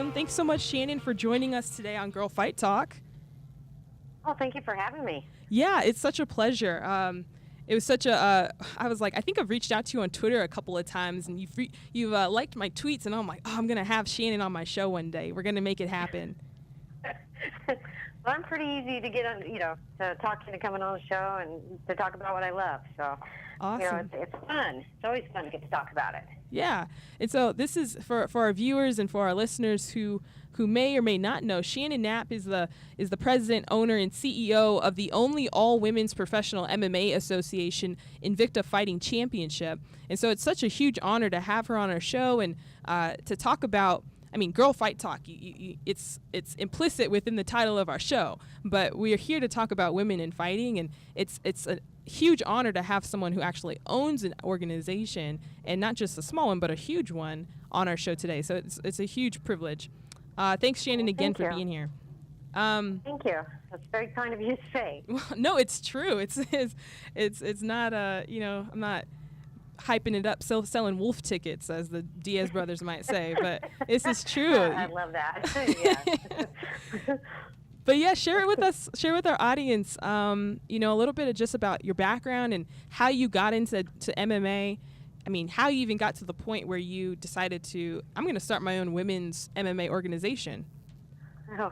awesome. Thanks so much, Shannon, for joining us today on Girl Fight Talk. Oh, thank you for having me. Yeah, it's such a pleasure. It was such a, I was like, I think I've reached out to you on Twitter a couple of times, and you've liked my tweets, and I'm like, oh, I'm going to have Shannon on my show one day. We're going to make it happen. Well, I'm pretty easy to get on, to talk to coming on the show and to talk about what I love. So, awesome. It's fun. It's always fun to get to talk about it. Yeah. And so this is for our viewers and for our listeners who may or may not know, Shannon Knapp is the president, owner, and CEO of the only all-women's professional MMA association, Invicta Fighting Championship. And so it's such a huge honor to have her on our show and to talk about, Girl Fight Talk. It's implicit within the title of our show, but we are here to talk about women in fighting, and it's a huge honor to have someone who actually owns an organization, and not just a small one, but a huge one, on our show today. So it's a huge privilege. Thanks, Shannon, again for being here. Thank you. That's very kind of you to say. Well, no, it's true. It's not I'm not hyping it up, selling wolf tickets, as the Diaz brothers might say, but this is true. I love that. Yeah. But yeah, share it with us, share with our audience, a little bit of just about your background and how you got into MMA. How you even got to the point where you decided I'm going to start my own women's MMA organization. Oh,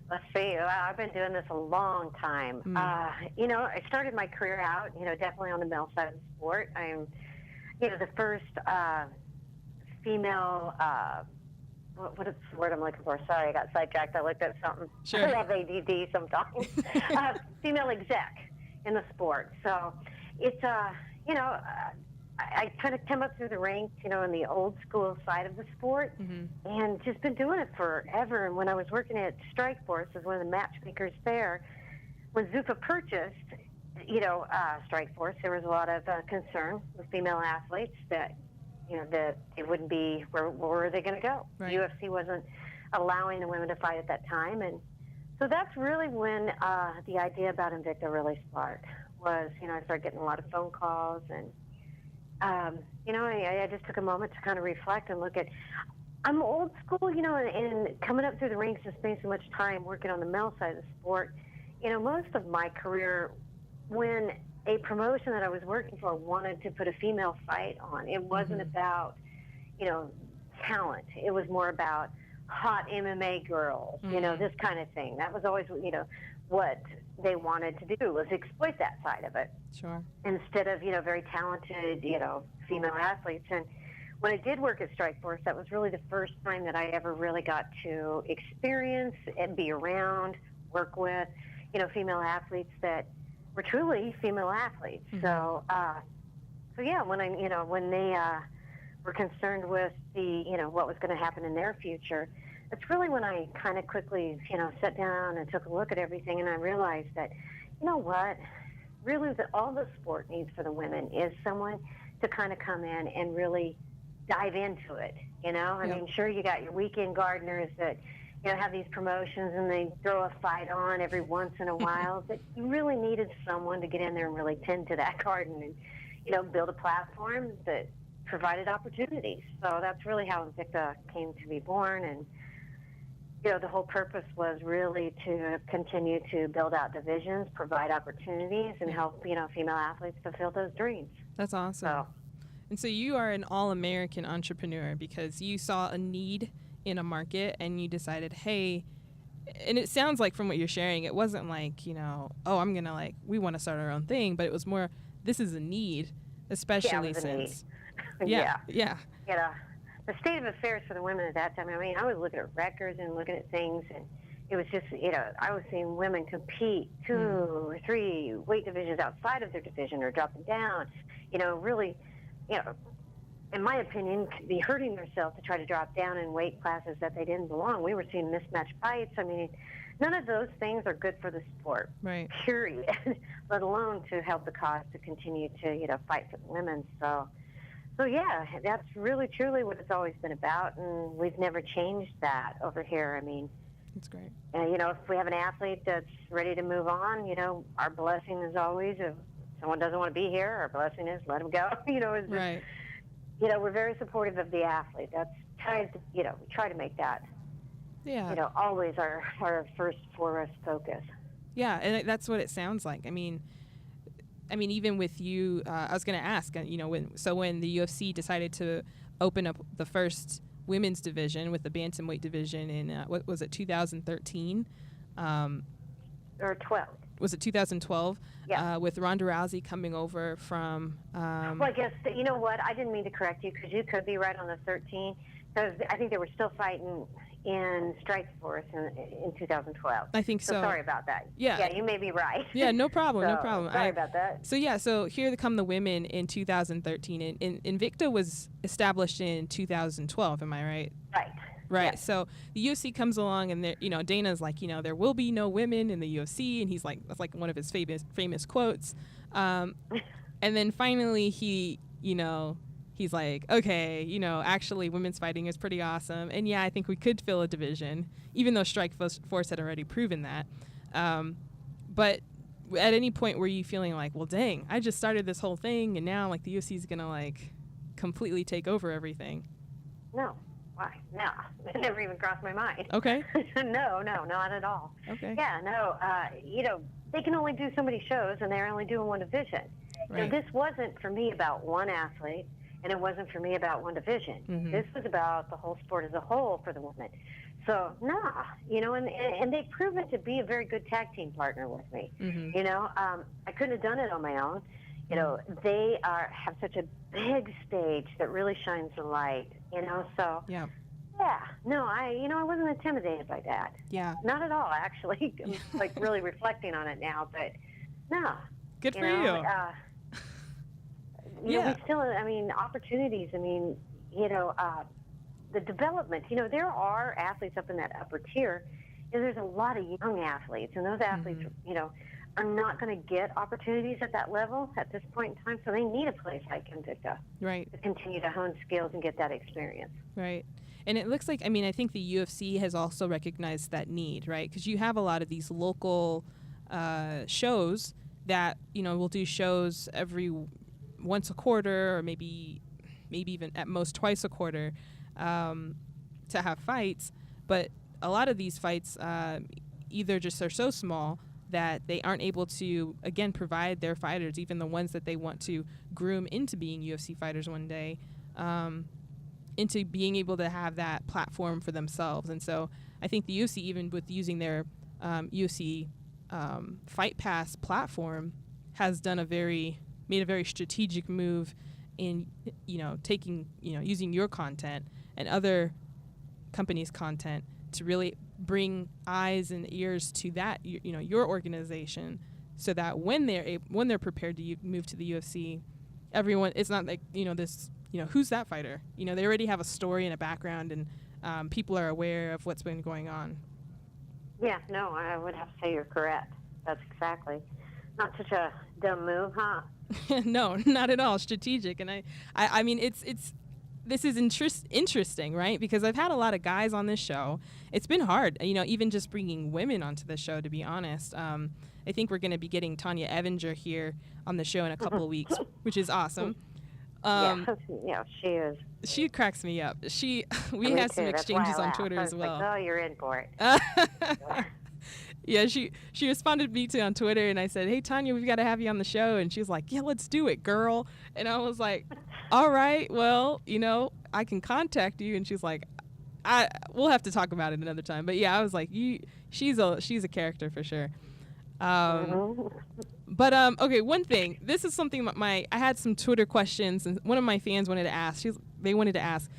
let's see. I've been doing this a long time. I started my career out, definitely on the male side of the sport. I'm, the first female, what is the word I'm looking for? Sorry, I got sidetracked. I looked at something. Sure. I have ADD sometimes. Female exec in the sport. So it's, I kind of come up through the ranks, in the old school side of the sport, and just been doing it forever. And when I was working at Strikeforce as one of the matchmakers there, when Zuffa purchased, Strikeforce, there was a lot of concern with female athletes that, that it wouldn't be, where were they going to go? Right. UFC wasn't allowing the women to fight at that time. And so that's really when the idea about Invicta really sparked, was, I started getting a lot of phone calls, and I just took a moment to kind of reflect and look at, I'm old school, and coming up through the ranks and spending so much time working on the male side of the sport, most of my career, when a promotion that I was working for wanted to put a female fight on, it wasn't about, talent. It was more about hot MMA girls, this kind of thing. That was always, what they wanted to do, was exploit that side of it. Sure. Instead of, very talented, female athletes. And when I did work at Strikeforce, that was really the first time that I ever really got to experience and be around, work with, female athletes that were truly female athletes. So yeah, when when they were concerned with the, what was going to happen in their future, it's really when I kind of quickly, sat down and took a look at everything, and I realized that, what, really all the sport needs for the women is someone to kind of come in and really dive into it, Sure, you got your weekend gardeners that, have these promotions and they throw a fight on every once in a while, but you really needed someone to get in there and really tend to that garden and, build a platform that provided opportunities. So that's really how Invicta came to be born. And the whole purpose was really to continue to build out divisions, provide opportunities, and help, female athletes fulfill those dreams. That's awesome. And so you are an all-American entrepreneur because you saw a need in a market and you decided, hey, and it sounds like from what you're sharing, it wasn't like, I'm going to we want to start our own thing, but it was more, this is a need, especially since. Yeah. Yeah. The state of affairs for the women at that time, I was looking at records and looking at things, and it was just, I was seeing women compete 2 or 3 weight divisions outside of their division or dropping down, really, in my opinion, could be hurting themselves to try to drop down in weight classes that they didn't belong. We were seeing mismatched fights. None of those things are good for the sport, right? Period, let alone to help the cause to continue to, fight for the women. So yeah, that's really, truly what it's always been about, and we've never changed that over here. That's great. If we have an athlete that's ready to move on, our blessing is always, if someone doesn't want to be here, our blessing is let them go. It's just, right. We're very supportive of the athlete. That's we try to make that Yeah. Always our first foremost focus. Yeah, and that's what it sounds like. I mean, even with you, I was going to ask, when the UFC decided to open up the first women's division with the bantamweight division in, what was it, 2013? Or 12. Was it 2012? Yeah. With Ronda Rousey coming over from... well, I guess, you know what? I didn't mean to correct you because you could be right on the 13. Because I think they were still fighting in Strikeforce in 2012. I think so. Sorry about that. Yeah, you may be right. Yeah, no problem, no problem. Sorry about that. So here come the women in 2013, and Invicta was established in 2012. Am I right? Right. Yes. So the UFC comes along, and Dana's like, there will be no women in the UFC, and he's like, that's like one of his famous quotes. And then finally he's like, okay, actually women's fighting is pretty awesome. And yeah, I think we could fill a division, even though Strikeforce had already proven that. But at any point were you feeling like, well, dang, I just started this whole thing and now like the UFC is going to like completely take over everything? No. Why? No. It never even crossed my mind. Okay. No, not at all. Okay. Yeah, no, they can only do so many shows and they're only doing one division. Right. So this wasn't for me about one athlete. And it wasn't for me about one division. Mm-hmm. This was about the whole sport as a whole for the women. So, and they've proven to be a very good tag team partner with me. Mm-hmm. I couldn't have done it on my own. They have such a big stage that really shines the light, so. Yeah. Yeah, no, I wasn't intimidated by that. Yeah. Not at all, actually. I'm, like, really reflecting on it now, but no. Good for you. We still, opportunities, the development, there are athletes up in that upper tier, and there's a lot of young athletes, and those athletes, are not going to get opportunities at that level at this point in time, so they need a place like Invicta right. to continue to hone skills and get that experience. Right. And it looks like, I think the UFC has also recognized that need, right? Because you have a lot of these local shows that, will do shows every once a quarter or maybe even at most twice a quarter to have fights. But a lot of these fights either just are so small that they aren't able to, again, provide their fighters, even the ones that they want to groom into being UFC fighters one day, into being able to have that platform for themselves. And so I think the UFC, even with using their UFC Fight Pass platform, has made a very strategic move in, taking, using your content and other companies' content to really bring eyes and ears to that, your organization, so that when they're prepared to move to the UFC, everyone, it's not like, who's that fighter? They already have a story and a background, and people are aware of what's been going on. Yeah, no, I would have to say you're correct. That's exactly. Not such a dumb move, huh? No, not at all. Strategic. And I mean, this is interesting, right? Because I've had a lot of guys on this show. It's been hard, even just bringing women onto the show, to be honest. I think we're going to be getting Tanya Evinger here on the show in a couple of weeks, which is awesome. She is. She cracks me up. We had some exchanges on Twitter as well. Like, oh, you're in for it. Yeah, she responded to me too on Twitter, and I said, hey, Tanya, we've got to have you on the show. And she was like, yeah, let's do it, girl. And I was like, all right, well, I can contact you. And she's like, we'll have to talk about it another time. But yeah, I was like, she's a character for sure. But okay, one thing. This is something I had some Twitter questions, and one of my fans wanted to ask. They wanted to ask,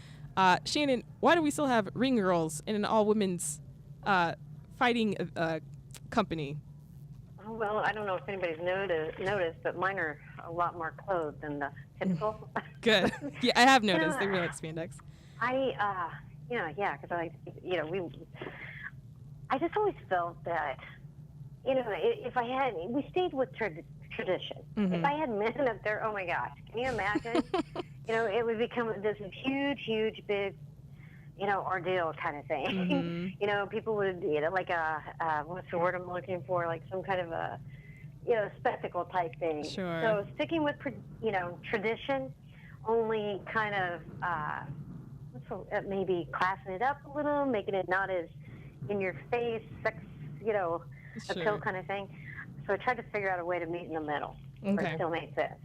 Shannon, why do we still have ring girls in an all women's fighting company? Well, I don't know if anybody's noticed, but mine are a lot more clothed than the typical. Good. Yeah, I have noticed. They really like spandex. Because I just always felt that, we stayed with tradition. Mm-hmm. If I had men up there, oh my gosh, can you imagine? It would become this huge, big, ordeal kind of thing. Mm-hmm. People would, like what's the word I'm looking for? Like some kind of a, spectacle type thing. Sure. So sticking with, tradition, only kind of, maybe classing it up a little, making it not as, in your face, sex, Sure. appeal kind of thing. So I tried to figure out a way to meet in the middle, where Okay. it still made sense.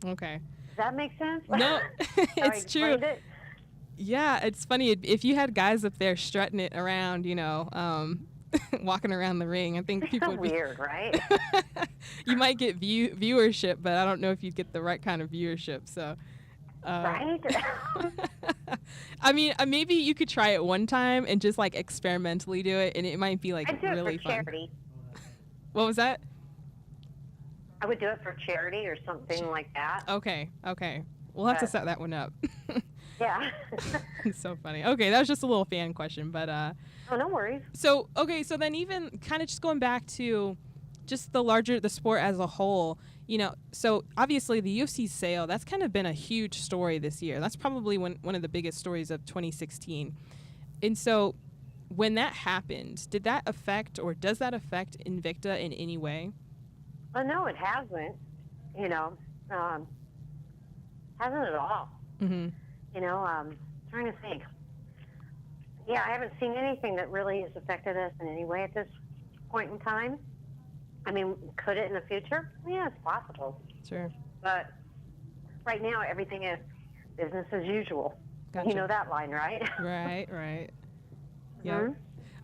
Okay. Does that make sense? No, How I it's true. explained it? Yeah, it's funny if you had guys up there strutting it around, walking around the ring. I think people So would be weird, right? you might get viewership, but I don't know if you'd get the right kind of viewership. So, Right? I mean, maybe you could try it one time and just like experimentally do it, and it might be like I'd do really it for fun. charity. What was that? I would do it for charity or something like that. Okay. We'll have to But- set that one up. Yeah. It's so funny. Okay, that was just a little fan question, but Oh, no worries. so then even kind of just going back to just the sport as a whole, so obviously the UFC sale, that's kind of been a huge story this year. That's probably one of the biggest stories of 2016. And so when that happened, did that affect or does that affect Invicta in any way? Well, no, it hasn't. Hasn't at all. Mm-hmm. Trying to think. Yeah, I haven't seen anything that really has affected us in any way at this point in time. I mean, could it in the future? Yeah, it's possible. Sure. But right now, everything is business as usual. Gotcha. You know that line, right? Right. Yeah. Mhm.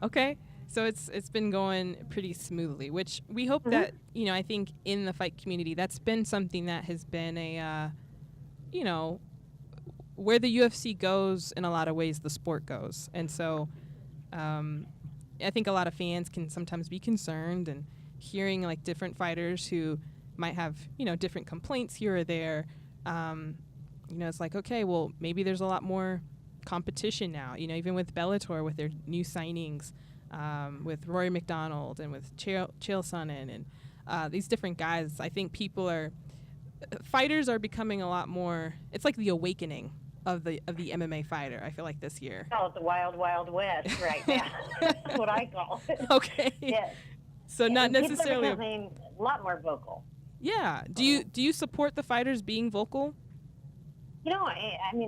Okay. So it's been going pretty smoothly, which we hope that, I think in the fight community, that's been something that has been a, where the UFC goes, in a lot of ways, the sport goes. And so I think a lot of fans can sometimes be concerned, and hearing like different fighters who might have, different complaints here or there, it's like, okay, well, maybe there's a lot more competition now, even with Bellator, with their new signings, with Rory McDonald and with Chael Sonnen and these different guys. I think fighters are becoming a lot more, it's like the awakening of the MMA fighter, I feel like, this year. Call it the wild, wild west right now. That's what I call it. Okay. Yes. So not And people necessarily. are becoming a lot more vocal. Yeah. Do you support the fighters being vocal?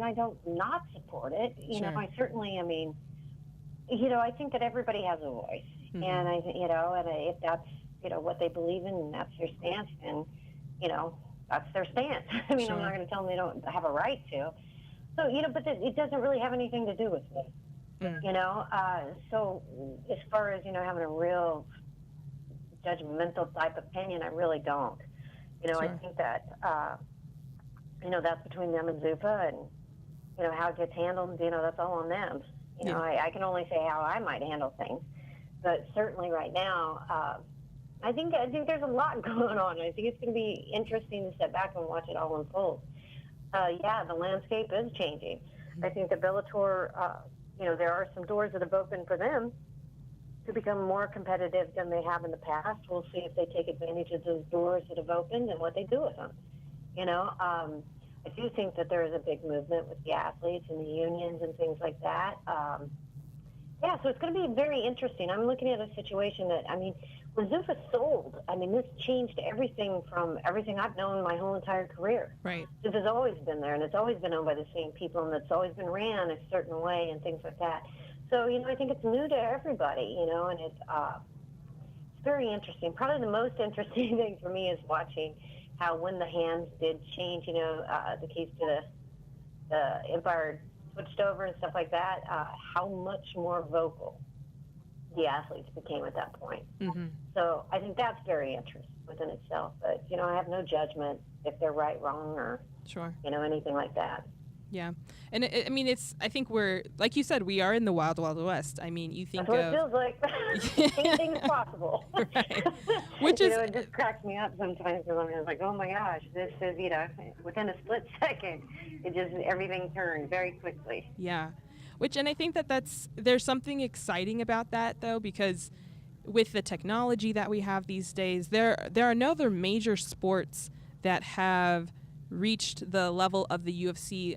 I don't not support it. Sure. I certainly, I think that everybody has a voice. Mhm. And and if that's, what they believe in and that's their stance, then, that's their stance. I mean, Sure. I'm not going to tell them they don't have a right to. So, but it doesn't really have anything to do with me. So as far as, having a real judgmental type opinion, I really don't. I Sure. think that, that's between them and Zuffa, and, how it gets handled, that's all on them. Yeah. I can only say how I might handle things. But certainly right now, I think there's a lot going on. I think it's going to be interesting to sit back and watch it all unfold. The landscape is changing. I think the Bellator, there are some doors that have opened for them to become more competitive than they have in the past. We'll see if they take advantage of those doors that have opened and what they do with them. I do think that there is a big movement with the athletes and the unions and things like that. So it's going to be very interesting. I'm looking at a situation that, when Zuffa sold, this changed everything from everything I've known my whole entire career. Right. Zuffa's always been there, and it's always been owned by the same people, and it's always been ran a certain way and things like that. So, I think it's new to everybody, and it's very interesting. Probably the most interesting thing for me is watching how when the hands did change, the case to the Empire switched over and stuff like that, how much more vocal the athletes became at that point. Mm-hmm. So I think that's very interesting within itself. But, I have no judgment if they're right, wrong, or, Sure. Anything like that. Yeah. And I think we're, like you said, we are in the wild, wild west. You think That's what of. it feels like. Anything's possible. Right. Which is. It just cracks me up sometimes because I'm like, oh my gosh, this is, within a split second, everything turned very quickly. Yeah. And I think there's something exciting about that, though, because with the technology that we have these days, there are no other major sports that have reached the level of the UFC.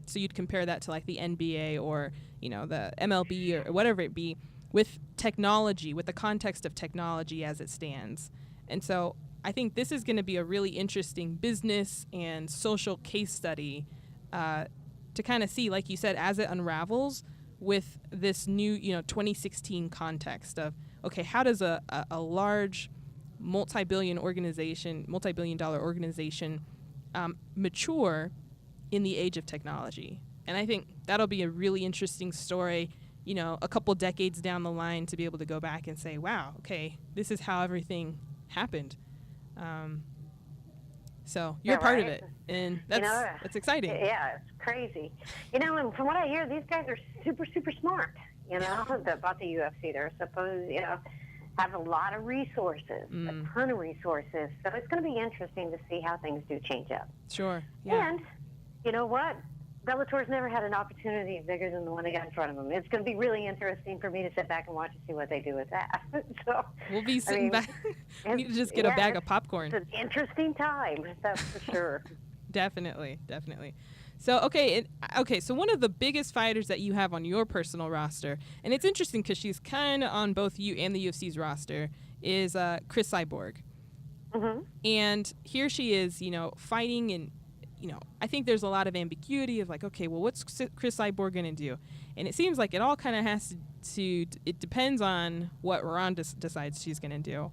So you'd compare that to like the NBA or, the MLB or whatever it be, with technology, with the context of technology as it stands. And so I think this is going to be a really interesting business and social case study to kind of see, like you said, as it unravels, with this new, 2016 context of, okay, how does a large multi-billion dollar organization mature in the age of technology? And I think that'll be a really interesting story, a couple decades down the line, to be able to go back and say, wow, okay, this is how everything happened. So you're part of it, and that's exciting. Yeah, it's crazy. And from what I hear, these guys are super, super smart, about the UFC. They're supposed, have a lot of resources, a ton of resources. So it's going to be interesting to see how things do change up. Sure, yeah. And you know what? Bellator's never had an opportunity bigger than the one they got in front of them. It's going to be really interesting for me to sit back and watch and see what they do with that. So we'll be sitting back. We need to just get a bag of popcorn. It's an interesting time, that's for sure. Definitely. So, okay, so one of the biggest fighters that you have on your personal roster, and it's interesting because she's kind of on both you and the UFC's roster, is Cris Cyborg. Mm-hmm. And here she is, fighting, and I think there's a lot of ambiguity of like, okay, well, what's Cris Cyborg going to do? And it seems like it all kind of has to, it depends on what Ronda decides she's going to do.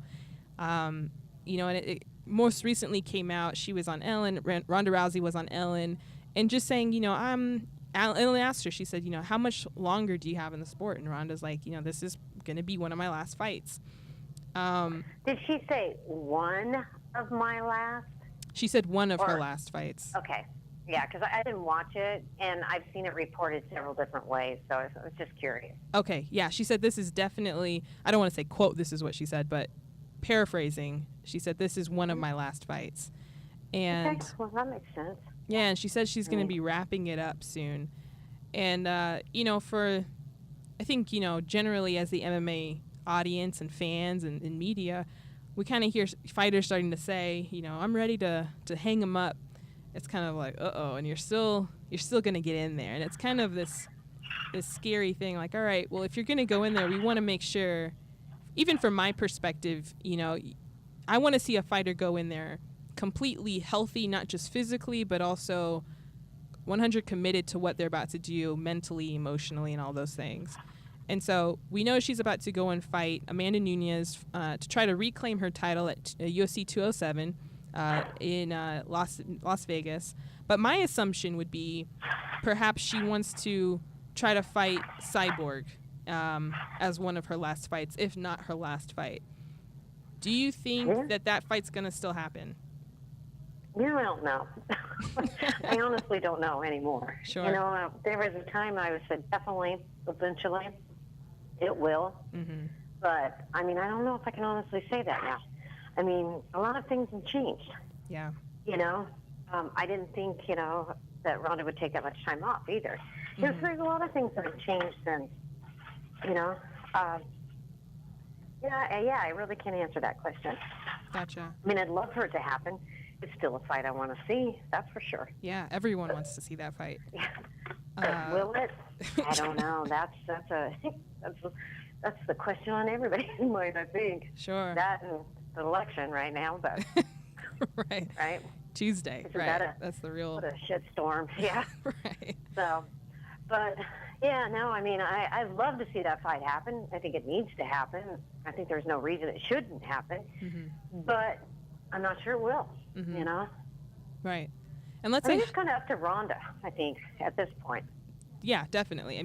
And it most recently came out, she was on Ellen, Ronda Rousey was on Ellen, and just saying, Ellen asked her, she said, how much longer do you have in the sport? And Ronda's like, this is going to be one of my last fights. Did she say one of my last? She said one of her last fights. Okay. Yeah, because I didn't watch it, and I've seen it reported several different ways, so I was just curious. Okay, yeah. She said this is definitely, I don't want to say, quote, this is what she said, but paraphrasing, she said this is one of my last fights. And okay. Well, that makes sense. Yeah, and she says she's going to be wrapping it up soon. And, I think, generally as the MMA audience and fans and media, we kind of hear fighters starting to say, I'm ready to hang them up. It's kind of like, uh-oh, and you're still going to get in there. And it's kind of this scary thing, like, all right, well, if you're going to go in there, we want to make sure, even from my perspective, I want to see a fighter go in there completely healthy, not just physically, but also 100 committed to what they're about to do mentally, emotionally, and all those things. And so we know she's about to go and fight Amanda Nunes to try to reclaim her title at UFC 207 in Las Vegas. But my assumption would be perhaps she wants to try to fight Cyborg as one of her last fights, if not her last fight. Do you think that fight's going to still happen? I don't know. I honestly don't know anymore. Sure. There was a time I said definitely, eventually, it will. Mm-hmm. But, I don't know if I can honestly say that now. A lot of things have changed. Yeah. I didn't think, that Ronda would take that much time off either. Mm-hmm. There's a lot of things that have changed since, I really can't answer that question. Gotcha. I'd love for it to happen. It's still a fight I want to see, that's for sure. Yeah, everyone wants to see that fight. Will it? I don't know. That's the question on everybody's mind, I think. Sure. That and the election right now, but right. Right. Tuesday. Right. That's the real. What a shitstorm. Yeah. Right. So, but yeah, no. I'd love to see that fight happen. I think it needs to happen. I think there's no reason it shouldn't happen. Mm-hmm. But I'm not sure it will. Mm-hmm. Right. And let's say it's kind of up to Ronda, I think, at this point. Yeah, definitely.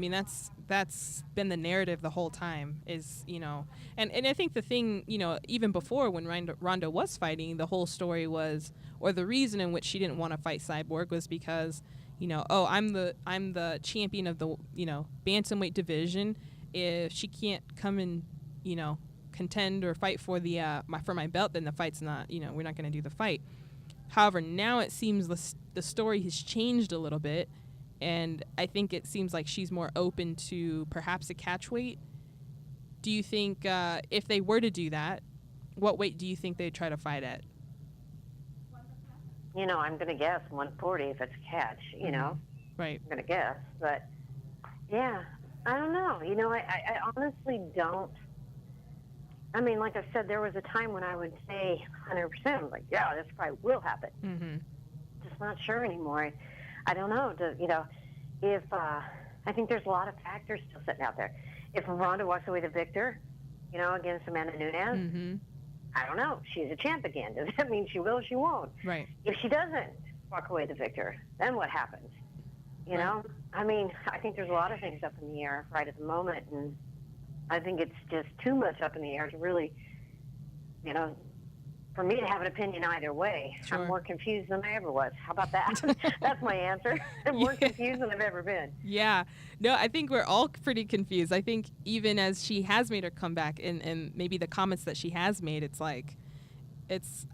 That's been the narrative the whole time is, and I think the thing, even before when Ronda was fighting, the whole story was, or the reason in which she didn't want to fight Cyborg was because, I'm the champion of the, bantamweight division. If she can't come and, contend or fight for for my belt, then the fight's not, we're not going to do the fight. However, now it seems the story has changed a little bit, and I think it seems like she's more open to perhaps a catch weight. Do you think if they were to do that, what weight do you think they'd try to fight at? I'm going to guess 140 if it's catch, Right. I'm going to guess. But, yeah, I don't know. I honestly don't. Like I said, there was a time when I would say 100%, like, yeah, this probably will happen. Mm-hmm. Just not sure anymore. I don't know. If I think there's a lot of factors still sitting out there. If Ronda walks away the victor, against Amanda Nunes, I don't know. She's a champ again. Does that mean she will or she won't? Right. If she doesn't walk away the victor, then what happens? You know? I mean, I think there's a lot of things up in the air right at the moment, and I think it's just too much up in the air to really, for me to have an opinion either way. Sure. I'm more confused than I ever was. How about that? That's my answer. I'm more confused than I've ever been. Yeah. No, I think we're all pretty confused. I think even as she has made her comeback and maybe the comments that she has made, it's like,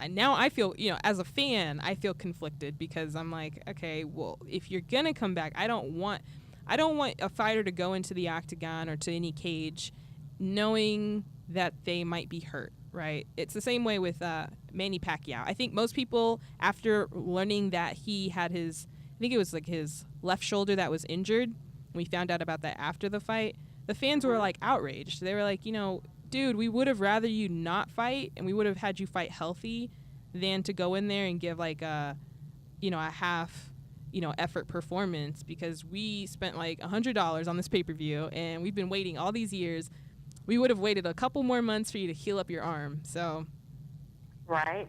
now I feel, as a fan, I feel conflicted because I'm like, okay, well, if you're going to come back, I don't want a fighter to go into the octagon or to any cage knowing that they might be hurt. Right. It's the same way with Manny Pacquiao. I think most people, after learning that he had his left shoulder that was injured, we found out about that after the fight, the fans were like outraged. They were like, dude, we would have rather you not fight and we would have had you fight healthy than to go in there and give like a half, effort performance because we spent like $100 on this pay-per-view and we've been waiting all these years. We would have waited a couple more months for you to heal up your arm. So, right.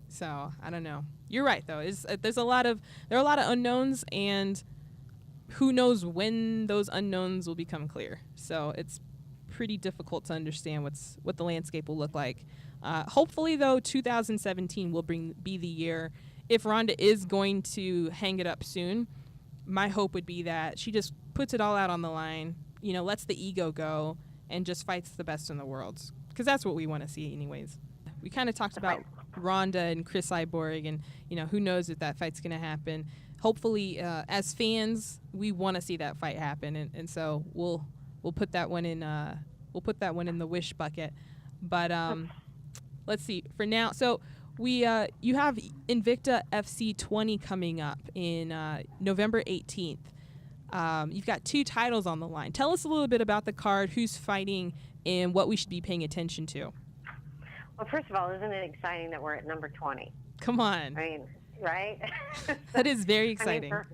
So I don't know. You're right though. There are a lot of unknowns, and who knows when those unknowns will become clear. So it's pretty difficult to understand what the landscape will look like. Hopefully though, 2017 will be the year. If Ronda is going to hang it up soon, my hope would be that she just puts it all out on the line. Lets the ego go. And just fights the best in the world. Because that's what we want to see anyways. We kind of talked about Ronda and Cris Cyborg and, who knows if that fight's going to happen. Hopefully, as fans, we want to see that fight happen. And so we'll put that one in the wish bucket. But let's see. For now, so you have Invicta FC 20 coming up in November 18th. You've got 2 titles on the line. Tell us a little bit about the card, who's fighting, and what we should be paying attention to. Well, first of all, isn't it exciting that we're at number 20? Come on. I mean, right? That is very exciting. There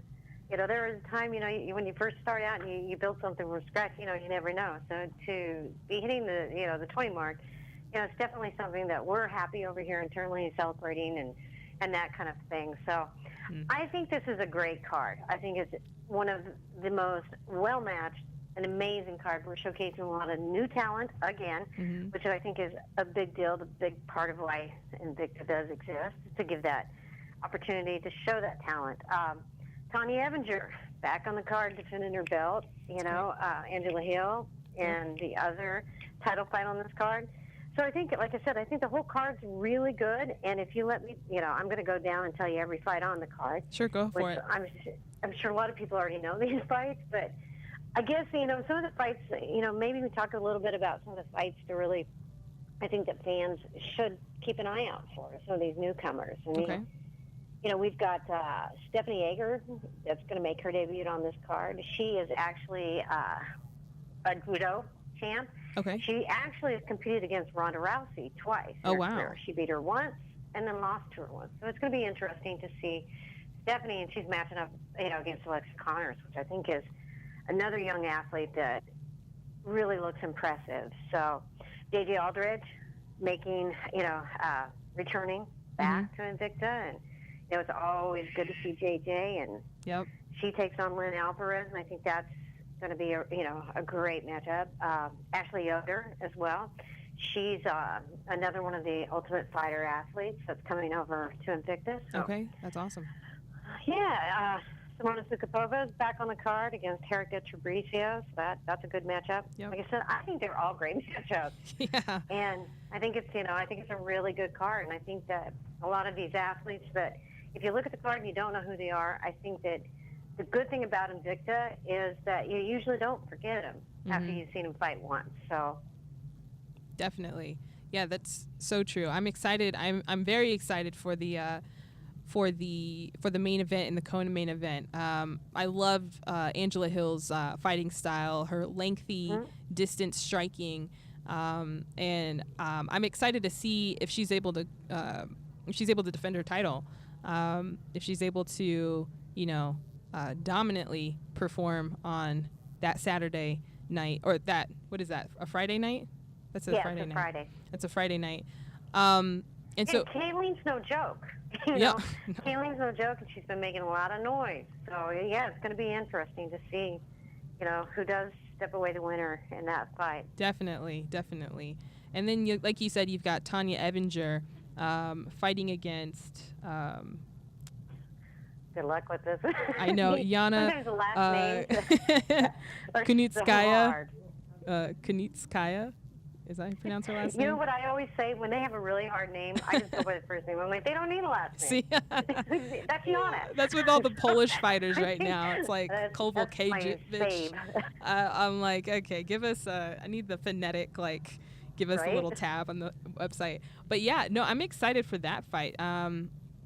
was a time, when you first start out and you build something from scratch, you never know. So to be hitting the 20 mark, it's definitely something that we're happy over here internally celebrating and that kind of thing. So I think this is a great card. I think it's one of the most well-matched and amazing cards. We're showcasing a lot of new talent again, which I think is a big deal. The big part of why Invicta does exist is to give that opportunity to show that talent. Tanya Evinger back on the card defending her belt, Angela Hill and the other title fight on this card. So I think, like I said, I think the whole card's really good. And if you let me, I'm going to go down and tell you every fight on the card. Sure, go for it. I'm sure a lot of people already know these fights, but I guess, some of the fights, maybe we talk a little bit about some of the fights to really, I think that fans should keep an eye out for, some of these newcomers. I mean, we've got Stephanie Yeager that's going to make her debut on this card. She is actually a judo champ. Okay. She actually has competed against Ronda Rousey twice. Oh, wow. Career. She beat her once and then lost to her once. So it's going to be interesting to see Stephanie, and she's matching up, against Alexa Connors, which I think is another young athlete that really looks impressive. So JJ Aldridge making, returning back to Invicta, and it's always good to see JJ, and she takes on Lynn Alvarez, and I think that's going to be a great matchup. Ashley Yoder as well. She's another one of the Ultimate Fighter athletes that's coming over to Invicta. So. Okay, that's awesome. Yeah, Simona Sukupová is back on the card against Erica Fabricio, so that's a good matchup. Yep. Like I said, I think they're all great matchups. Yeah. And I think it's a really good card, and I think that a lot of these athletes that, if you look at the card and you don't know who they are, I think that the good thing about Invicta is that you usually don't forget them after you've seen them fight once. So definitely, yeah, that's so true. I'm excited. I'm very excited for the main event and the Kona main event. I love Angela Hill's fighting style, her lengthy distance striking, and I'm excited to see if she's able to defend her title, if she's able to dominantly perform on that Saturday night, or that, what is that, a Friday night? That's a Friday night. Friday. That's a Friday night. And so Kayleen's no joke. You know, Kayleen's no joke, and she's been making a lot of noise. So yeah, it's going to be interesting to see, you know, who does step away the winner in that fight. Definitely. And then, like you said, you've got Tanya Evinger fighting against. Good luck with this. I know, Yana. Sometimes the last names Kunitskaya. Kunitskaya. Is that how you pronounce her last name? You know what I always say? When they have a really hard name, I just go by the first name. I'm like, they don't need a last name. See? That's Yana. That's with all the Polish fighters right now. It's like Koval That's my Kajevich. I'm like, okay, give us I need the phonetic, like, give us a little tab on the website. But yeah, no, I'm excited for that fight.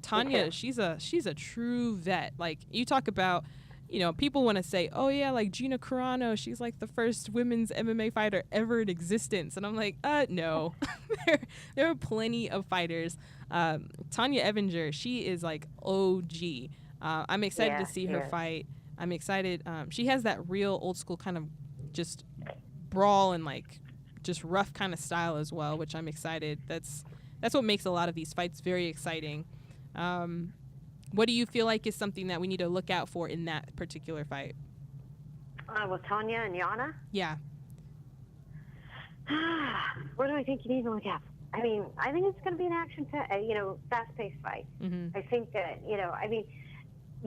Tanya, she's a true vet. Like, you talk about, you know, people want to say, oh yeah, like Gina Carano, she's like the first women's MMA fighter ever in existence. And I'm like, no. there are plenty of fighters. Tanya Evinger, she is like OG. I'm excited to see her fight. I'm excited. She has that real old school kind of just brawl and like just rough kind of style as well, which I'm excited. That's what makes a lot of these fights very exciting. What do you feel like is something that we need to look out for in that particular fight? With Tanya and Yana? Yeah. What do I think you need to look out for? I mean, I think it's going to be an action, fast-paced fight. Mm-hmm. I think that,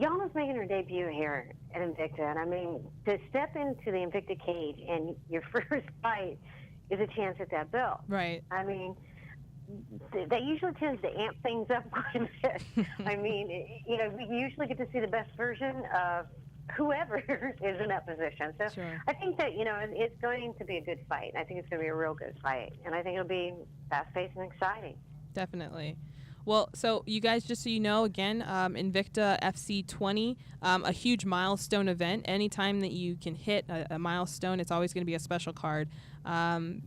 Yana's making her debut here at Invicta, and I mean, to step into the Invicta cage and your first fight is a chance at that belt. Right. I mean, that usually tends to amp things up quite a bit. I mean, we usually get to see the best version of whoever is in that position. So sure. I think that, it's going to be a good fight. I think it's going to be a real good fight. And I think it'll be fast-paced and exciting. Definitely. Well, so you guys, just so you know, again, Invicta FC 20, a huge milestone event. Anytime that you can hit a milestone, it's always going to be a special card.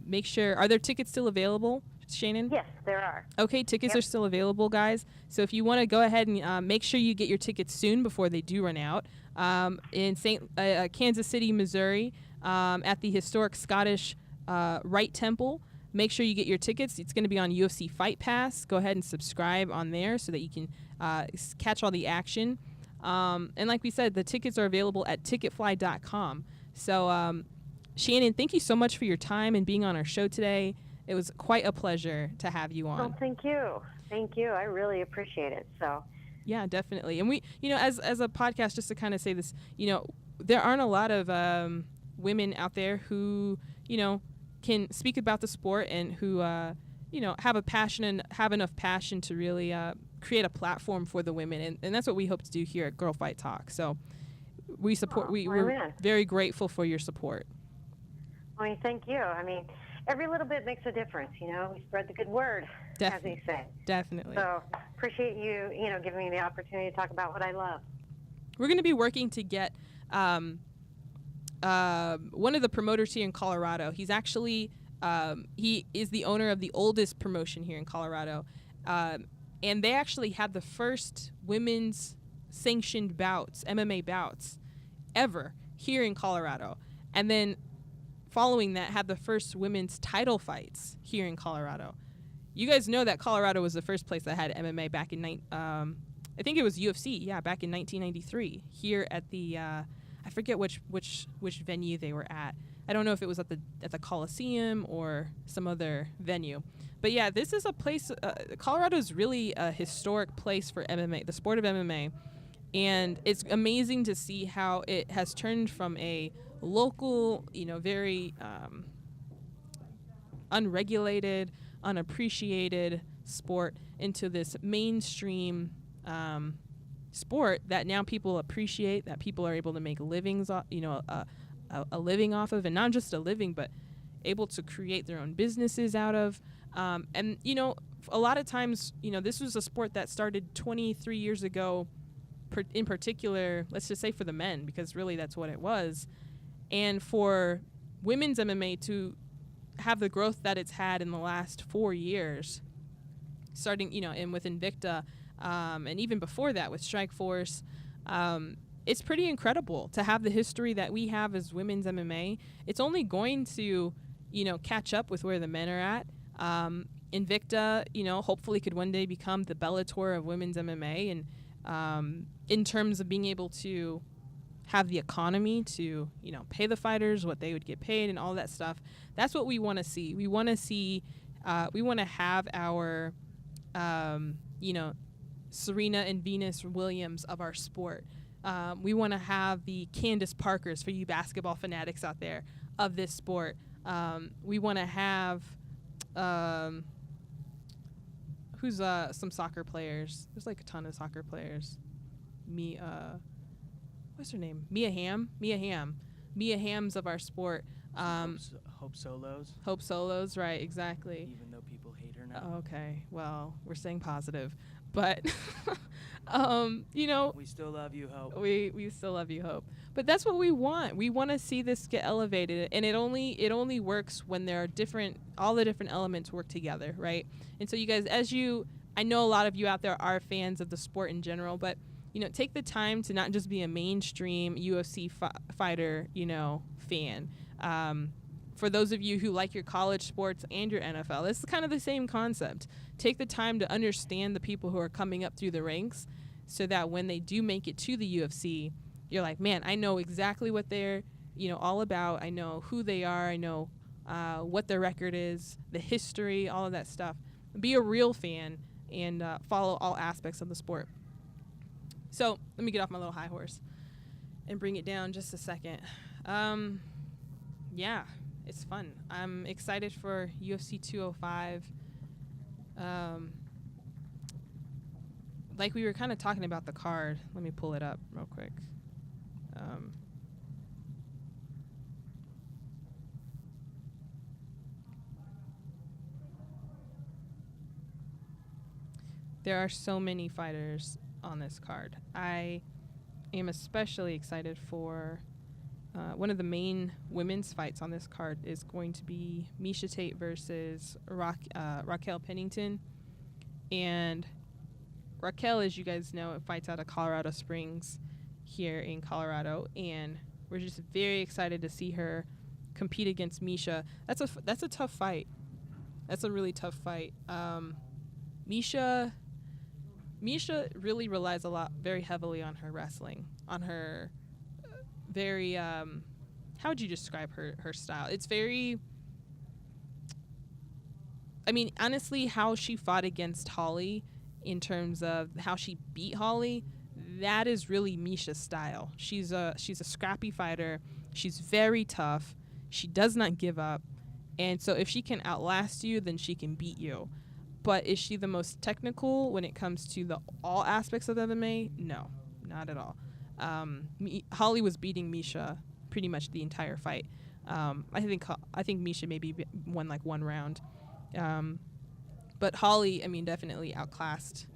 Make sure, are there tickets still available, Shannon? Yes, there are. Okay, tickets are still available, guys. So if you want to go ahead and make sure you get your tickets soon before they do run out. In Kansas City, Missouri, at the historic Scottish Rite Temple. Make sure you get your tickets. It's going to be on UFC Fight Pass. Go ahead and subscribe on there so that you can catch all the action. And like we said, the tickets are available at ticketfly.com. So, Shannon, thank you so much for your time and being on our show today. It was quite a pleasure to have you on. Oh, thank you. Thank you. I really appreciate it. So. Yeah, definitely. And we, as a podcast, just to kind of say this, there aren't a lot of women out there who, can speak about the sport and who, have a passion and have enough passion to really create a platform for the women. And that's what we hope to do here at Girl Fight Talk. So we support, we're very grateful for your support. Well, thank you. I mean, every little bit makes a difference, we spread the good word, as they say. Definitely. So appreciate you, giving me the opportunity to talk about what I love. We're going to be working to get one of the promoters here in Colorado. He's actually, he is the owner of the oldest promotion here in Colorado. And they actually had the first women's sanctioned bouts, MMA bouts, ever here in Colorado. And then following that, had the first women's title fights here in Colorado. You guys know that Colorado was the first place that had MMA back in I think it was UFC, back in 1993 here at the I forget which venue they were at. I don't know if it was at the Coliseum or some other venue. But yeah, this is a place. Colorado is really a historic place for MMA, the sport of MMA, and it's amazing to see how it has turned from a local, very unregulated, unappreciated sport into this mainstream sport that now people appreciate, that people are able to make livings, a living off of, and not just a living, but able to create their own businesses out of. And a lot of times, this was a sport that started 23 years ago, in particular, let's just say for the men, because really that's what it was. And for women's MMA to have the growth that it's had in the last 4 years, starting, and with Invicta, and even before that with Strikeforce, it's pretty incredible to have the history that we have as women's MMA. It's only going to, catch up with where the men are at. Invicta, hopefully could one day become the Bellator of women's MMA. And in terms of being able to have the economy to, pay the fighters what they would get paid and all that stuff, that's what we want to see. We want to see, we want to have our, Serena and Venus Williams of our sport. We want to have the Candace Parkers, for you basketball fanatics out there, of this sport. We want to have who's some soccer players. There's like a ton of soccer players. What's her name? Mia Hamm. Mia Hamm's of our sport. Hope Solos. Hope Solos, right? Exactly. Even though people hate her now. Okay, well, we're staying positive, but we still love you, Hope. We still love you, Hope. But that's what we want. We want to see this get elevated, and it only works when there are all the different elements work together, right? And so you guys, I know a lot of you out there are fans of the sport in general, but take the time to not just be a mainstream UFC fighter, fan. For those of you who like your college sports and your NFL, it's kind of the same concept. Take the time to understand the people who are coming up through the ranks so that when they do make it to the UFC, you're like, man, I know exactly what they're, all about. I know who they are. I know what their record is, the history, all of that stuff. Be a real fan and follow all aspects of the sport. So let me get off my little high horse and bring it down just a second. Yeah, it's fun. I'm excited for UFC 205. Like we were kind of talking about the card. Let me pull it up real quick. There are so many fighters on this card. I am especially excited for one of the main women's fights on this card is going to be Miesha Tate versus Raquel Pennington. And Raquel, as you guys know, fights out of Colorado Springs here in Colorado, and we're just very excited to see her compete against Miesha. That's a tough fight. That's a really tough fight. Miesha really relies very heavily on her wrestling, on her very, how would you describe her style? It's very, honestly, how she fought against Holly in terms of how she beat Holly, that is really Miesha's style. She's a scrappy fighter. She's very tough. She does not give up. And so if she can outlast you, then she can beat you. But is she the most technical when it comes to all aspects of MMA? No, not at all. Holly was beating Miesha pretty much the entire fight. I think Miesha maybe won like one round. But Holly, definitely outclassed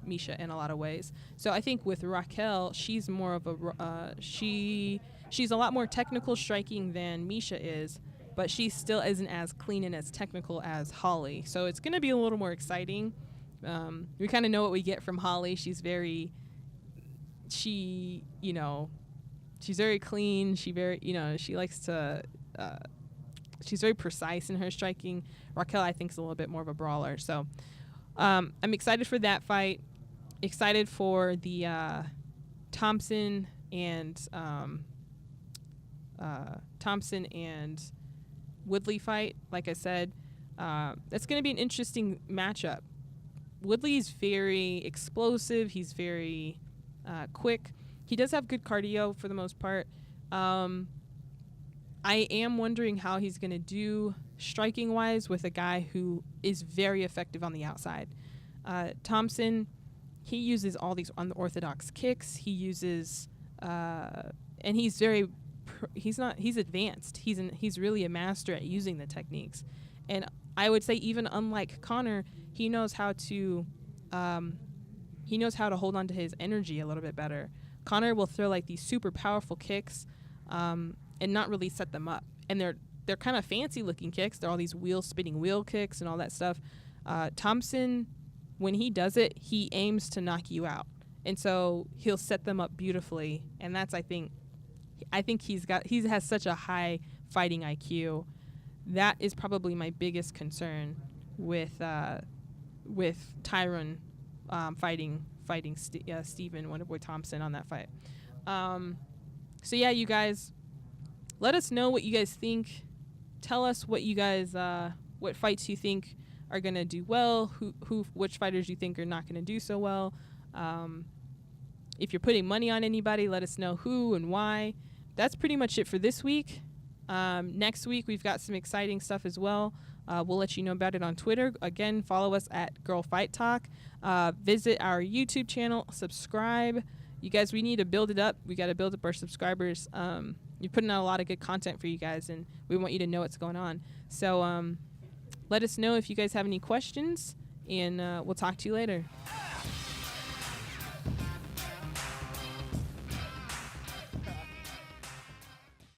Miesha in a lot of ways. So I think with Raquel, she's more of she's a lot more technical striking than Miesha is, but she still isn't as clean and as technical as Holly. So it's going to be a little more exciting. We kind of know what we get from Holly. She's very clean. She likes to, she's very precise in her striking. Raquel, I think, is a little bit more of a brawler. So I'm excited for that fight. Excited for the Thompson and Woodley fight. Like I said, that's going to be an interesting matchup. Woodley's very explosive. He's very quick. He does have good cardio for the most part. I am wondering how he's going to do striking-wise with a guy who is very effective on the outside. Thompson, he uses all these unorthodox kicks. He uses, and he's very, he's advanced. He's really a master at using the techniques. And I would say even unlike Conor, he knows how to hold on to his energy a little bit better. Conor will throw like these super powerful kicks, and not really set them up. And they're kind of fancy looking kicks. They're all these spinning wheel kicks and all that stuff. Thompson, when he does it, he aims to knock you out. and so he'll set them up beautifully. And that's, I think he has such a high fighting IQ. That is probably my biggest concern with Tyron fighting Stephen Wonderboy Thompson on that fight. So yeah, you guys, let us know what you guys think. Tell us what you guys what fights you think are gonna do well, which fighters you think are not gonna do so well. If you're putting money on anybody, let us know who and why. That's pretty much it for this week. Next week we've got some exciting stuff as well. We'll let you know about it on Twitter. Again, follow us at Girl Fight Talk. Visit our YouTube channel. Subscribe. You guys, we need to build it up. We got to build up our subscribers. You're putting out a lot of good content for you guys, and we want you to know what's going on. So let us know if you guys have any questions, and we'll talk to you later.